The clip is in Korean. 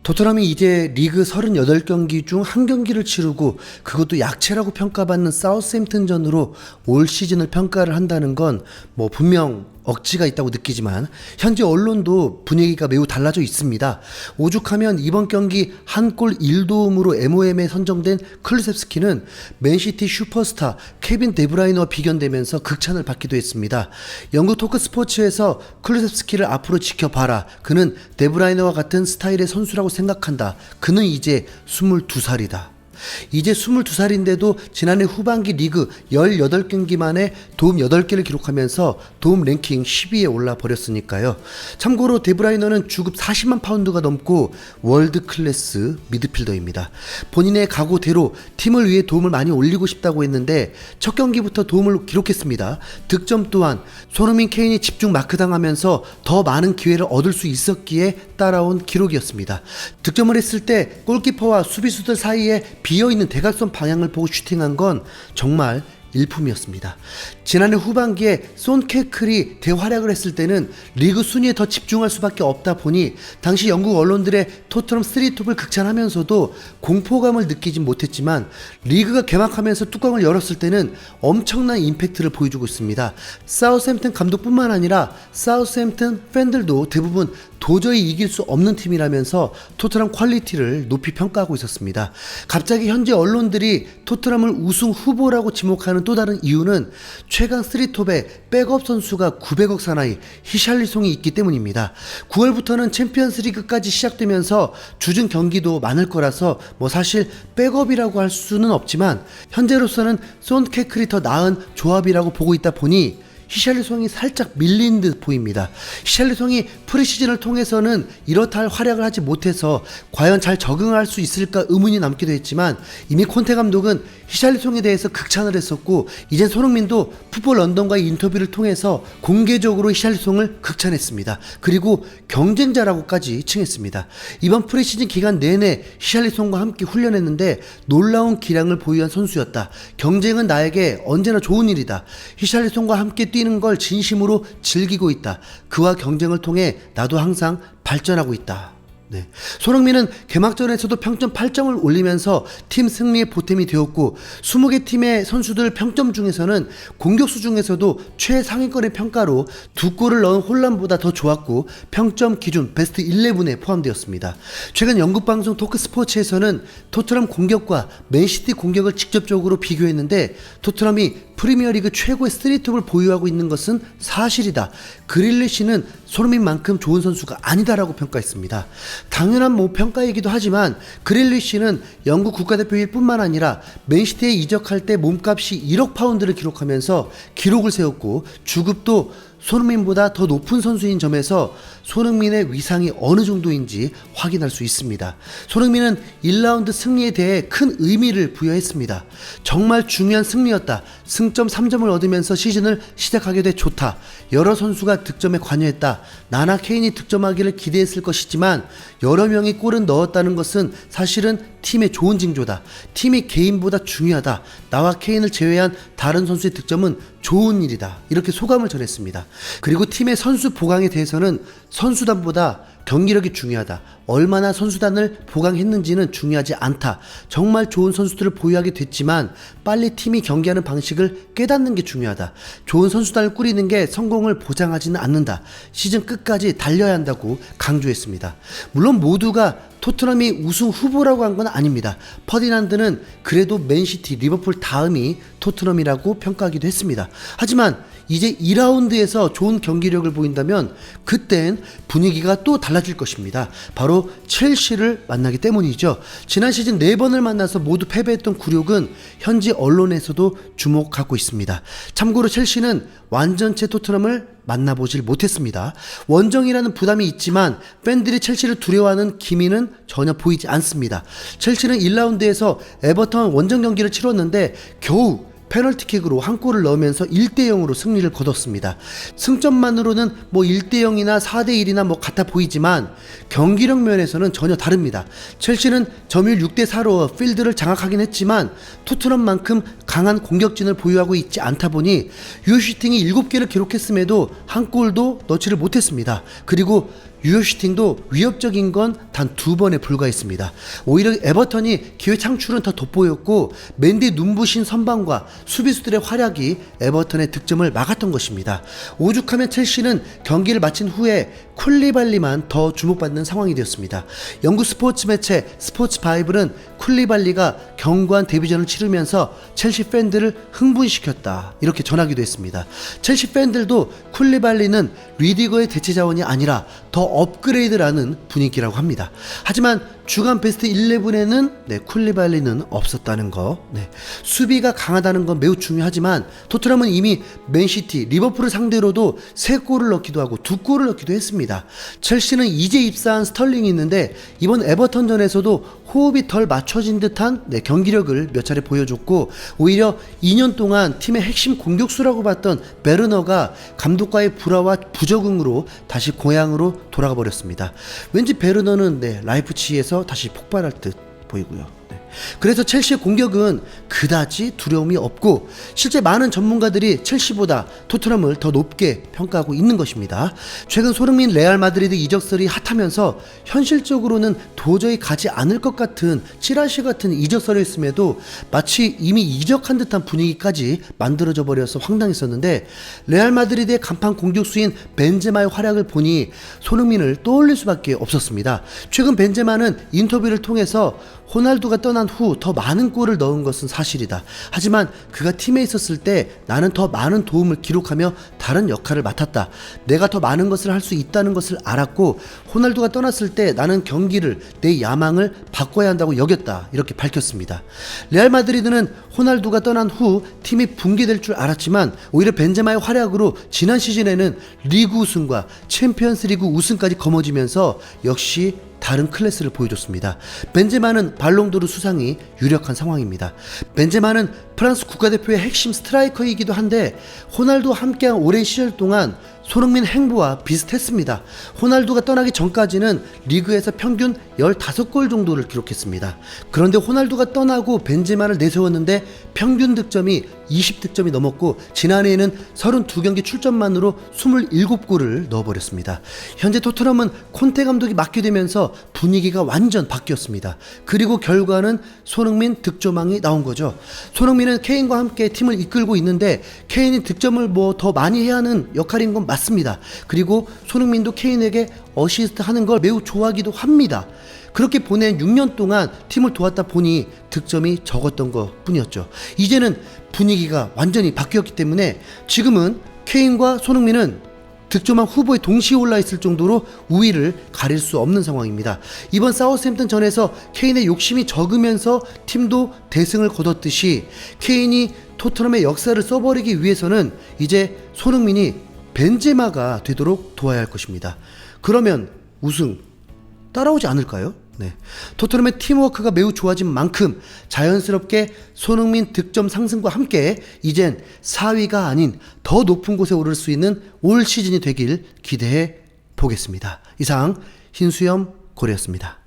토트넘이 이제 리그 38경기 중 한 경기를 치르고 그것도 약체라고 평가받는 사우스햄튼전으로 올 시즌을 평가를 한다는 건 분명 억지가 있다고 느끼지만 현재 언론도 분위기가 매우 달라져 있습니다. 오죽하면 이번 경기 한 골 1도움으로 MOM에 선정된 클루셉스키는 맨시티 슈퍼스타 케빈 데브라이너와 비견되면서 극찬을 받기도 했습니다. 영국 토크스포츠에서 클루셉스키를 앞으로 지켜봐라. 그는 데브라이너와 같은 스타일의 선수라고 생각한다. 그는 이제 22살이다. 이제 22살인데도 지난해 후반기 리그 18경기 만에 도움 8개를 기록하면서 도움 랭킹 10위에 올라 버렸으니까요. 참고로 데브라이너는 주급 40만 파운드가 넘고 월드 클래스 미드필더입니다. 본인의 각오대로 팀을 위해 도움을 많이 올리고 싶다고 했는데 첫 경기부터 도움을 기록했습니다. 득점 또한 손흥민, 케인이 집중 마크당하면서 더 많은 기회를 얻을 수 있었기에 따라온 기록이었습니다. 득점을 했을 때 골키퍼와 수비수들 사이에 비어있는 대각선 방향을 보고 슈팅한 건 정말 일품이었습니다. 지난해 후반기에 손케클이 대활약을 했을 때는 리그 순위에 더 집중할 수밖에 없다 보니 당시 영국 언론들의 토트넘 3톱을 극찬하면서도 공포감을 느끼진 못했지만 리그가 개막하면서 뚜껑을 열었을 때는 엄청난 임팩트를 보여주고 있습니다. 사우스햄튼 감독뿐만 아니라 사우스햄튼 팬들도 대부분 도저히 이길 수 없는 팀이라면서 토트넘 퀄리티를 높이 평가하고 있었습니다. 갑자기 현재 언론들이 토트넘을 우승 후보라고 지목하는 또 다른 이유는 최강 3톱에 백업 선수가 900억 사나이 히샬리송이 있기 때문입니다. 9월부터는 챔피언스리그까지 시작되면서 주중 경기도 많을 거라서 사실 백업이라고 할 수는 없지만 현재로서는 손케클이 더 나은 조합이라고 보고 있다 보니 히샬리송이 살짝 밀린 듯 보입니다. 히샬리송이 프리시즌을 통해서는 이렇다 할 활약을 하지 못해서 과연 잘 적응할 수 있을까 의문이 남기도 했지만 이미 콘테 감독은 히샬리송에 대해서 극찬을 했었고 이젠 손흥민도 풋볼 런던과의 인터뷰를 통해서 공개적으로 히샬리송을 극찬했습니다. 그리고 경쟁자라고까지 칭했습니다. 이번 프리시즌 기간 내내 히샬리송과 함께 훈련했는데 놀라운 기량을 보유한 선수였다. 경쟁은 나에게 언제나 좋은 일이다. 히샬리송과 함께 뛰는 걸 진심으로 즐기고 있다. 그와 경쟁을 통해 나도 항상 발전하고 있다. 손흥민은 개막전에서도 평점 8점을 올리면서 팀 승리의 보탬이 되었고 20개 팀의 선수들 평점 중에서는 공격수 중에서도 최상위권의 평가로 2골을 넣은 홀란보다 더 좋았고 평점 기준 베스트 11에 포함되었습니다. 최근 영국 방송 토크스포츠에서는 토트넘 공격과 맨시티 공격을 직접적으로 비교했는데 토트넘이 프리미어리그 최고의 3톱을 보유하고 있는 것은 사실이다. 그릴리시는 손흥민만큼 좋은 선수가 아니다라고 평가했습니다. 당연한 평가이기도 하지만 그릴리시는 영국 국가대표일 뿐만 아니라 맨시티에 이적할 때 몸값이 1억 파운드를 기록하면서 기록을 세웠고 주급도 손흥민보다 더 높은 선수인 점에서 손흥민의 위상이 어느 정도인지 확인할 수 있습니다. 손흥민은 1라운드 승리에 대해 큰 의미를 부여했습니다. 정말 중요한 승리였다. 승점 3점을 얻으면서 시즌을 시작하게 돼 좋다. 여러 선수가 득점에 관여했다. 나나 케인이 득점하기를 기대했을 것이지만 여러 명이 골은 넣었다는 것은 사실은 팀의 좋은 징조다. 팀이 개인보다 중요하다. 나와 케인을 제외한 다른 선수의 득점은 좋은 일이다. 이렇게 소감을 전했습니다. 그리고 팀의 선수 보강에 대해서는 선수단보다 경기력이 중요하다. 얼마나 선수단을 보강했는지는 중요하지 않다. 정말 좋은 선수들을 보유하게 됐지만 빨리 팀이 경기하는 방식을 깨닫는 게 중요하다. 좋은 선수단을 꾸리는 게 성공을 보장하지는 않는다. 시즌 끝까지 달려야 한다고 강조했습니다. 물론 모두가 토트넘이 우승 후보라고 한 건 아닙니다. 퍼디난드는 그래도 맨시티, 리버풀 다음이 토트넘이라고 평가하기도 했습니다. 하지만 이제 2라운드에서 좋은 경기력을 보인다면 그땐 분위기가 또 달라질 것입니다. 바로 첼시를 만나기 때문이죠. 지난 시즌 4번을 만나서 모두 패배했던 굴욕은 현지 언론에서도 주목하고 있습니다. 참고로 첼시는 완전체 토트넘을 만나보질 못했습니다. 원정이라는 부담이 있지만 팬들이 첼시를 두려워하는 기미는 전혀 보이지 않습니다. 첼시는 1라운드에서 에버턴 원정 경기를 치렀는데 겨우 페널티킥으로 한 골을 넣으면서 1대0으로 승리를 거뒀습니다. 승점만으로는 1대0이나 4대1이나 같아 보이지만 경기력 면에서는 전혀 다릅니다. 첼시는 점유율 6대4로 필드를 장악하긴 했지만 토트넘만큼 강한 공격진을 보유하고 있지 않다 보니 유효슈팅이 7개를 기록했음에도 한 골도 넣지를 못했습니다. 그리고 유효 슈팅도 위협적인 건 단 2번에 불과했습니다. 오히려 에버턴이 기회 창출은 더 돋보였고 맨디 눈부신 선방과 수비수들의 활약이 에버턴의 득점을 막았던 것입니다. 오죽하면 첼시는 경기를 마친 후에 쿨리발리만 더 주목받는 상황이 되었습니다. 영국 스포츠 매체 스포츠 바이블은 쿨리발리가 견고한 데뷔전을 치르면서 첼시 팬들을 흥분시켰다 이렇게 전하기도 했습니다. 첼시 팬들도 쿨리발리는 리디거의 대체 자원이 아니라 더 업그레이드라는 분위기라고 합니다. 하지만 주간 베스트 11에는 쿨리발리는 없었다는 거. 수비가 강하다는 건 매우 중요하지만 토트넘은 이미 맨시티, 리버풀을 상대로도 3골을 넣기도 하고 2골을 넣기도 했습니다. 첼시는 이제 입사한 스털링이 있는데 이번 에버턴전에서도 호흡이 덜 맞춰진 듯한 경기력을 몇 차례 보여줬고 오히려 2년 동안 팀의 핵심 공격수라고 봤던 베르너가 감독과의 불화와 부적응으로 다시 고향으로 돌아가 버렸습니다. 왠지 베르너는 라이프치히에서 다시 폭발할 듯 보이고요. 그래서 첼시의 공격은 그다지 두려움이 없고 실제 많은 전문가들이 첼시보다 토트넘을 더 높게 평가하고 있는 것입니다. 최근 손흥민 레알 마드리드 이적설이 핫하면서 현실적으로는 도저히 가지 않을 것 같은 찌라시 같은 이적설이었음에도 마치 이미 이적한 듯한 분위기까지 만들어져 버려서 황당했었는데 레알 마드리드의 간판 공격수인 벤제마의 활약을 보니 손흥민을 떠올릴 수밖에 없었습니다. 최근 벤제마는 인터뷰를 통해서 호날두가 떠난 후 더 많은 골을 넣은 것은 사실이다. 하지만 그가 팀에 있었을 때 나는 더 많은 도움을 기록하며 다른 역할을 맡았다. 내가 더 많은 것을 할 수 있다는 것을 알았고 호날두가 떠났을 때 나는 경기를 내 야망을 바꿔야 한다고 여겼다. 이렇게 밝혔습니다. 레알 마드리드는 호날두가 떠난 후 팀이 붕괴될 줄 알았지만 오히려 벤제마의 활약으로 지난 시즌에는 리그 우승과 챔피언스 리그 우승까지 거머쥐면서 역시 다른 클래스를 보여줬습니다. 벤제마는 발롱도르 수상이 유력한 상황입니다. 벤제마는 프랑스 국가대표의 핵심 스트라이커이기도 한데 호날두와 함께한 오랜 시절 동안 손흥민 행보와 비슷했습니다. 호날두가 떠나기 전까지는 리그에서 평균 15골 정도를 기록했습니다. 그런데 호날두가 떠나고 벤제마를 내세웠는데 평균 득점이 20득점이 넘었고 지난해에는 32경기 출전만으로 27골을 넣어버렸습니다. 현재 토트넘은 콘테 감독이 맡게 되면서 분위기가 완전 바뀌었습니다. 그리고 결과는 손흥민 득점왕이 나온 거죠. 손흥민은 케인과 함께 팀을 이끌고 있는데 케인이 득점을 더 많이 해야 하는 역할인 건 맞습니다. 그리고 손흥민도 케인에게 어시스트 하는 걸 매우 좋아하기도 합니다. 그렇게 보낸 6년 동안 팀을 도왔다 보니 득점이 적었던 것 뿐이었죠. 이제는 분위기가 완전히 바뀌었기 때문에 지금은 케인과 손흥민은 득점왕 후보에 동시에 올라있을 정도로 우위를 가릴 수 없는 상황입니다. 이번 사우스햄튼 전에서 케인의 욕심이 적으면서 팀도 대승을 거뒀듯이 케인이 토트넘의 역사를 써버리기 위해서는 이제 손흥민이 벤제마가 되도록 도와야 할 것입니다. 그러면 우승 따라오지 않을까요? 토트넘의 팀워크가 매우 좋아진 만큼 자연스럽게 손흥민 득점 상승과 함께 이젠 4위가 아닌 더 높은 곳에 오를 수 있는 올 시즌이 되길 기대해 보겠습니다. 이상 흰수염 고래였습니다.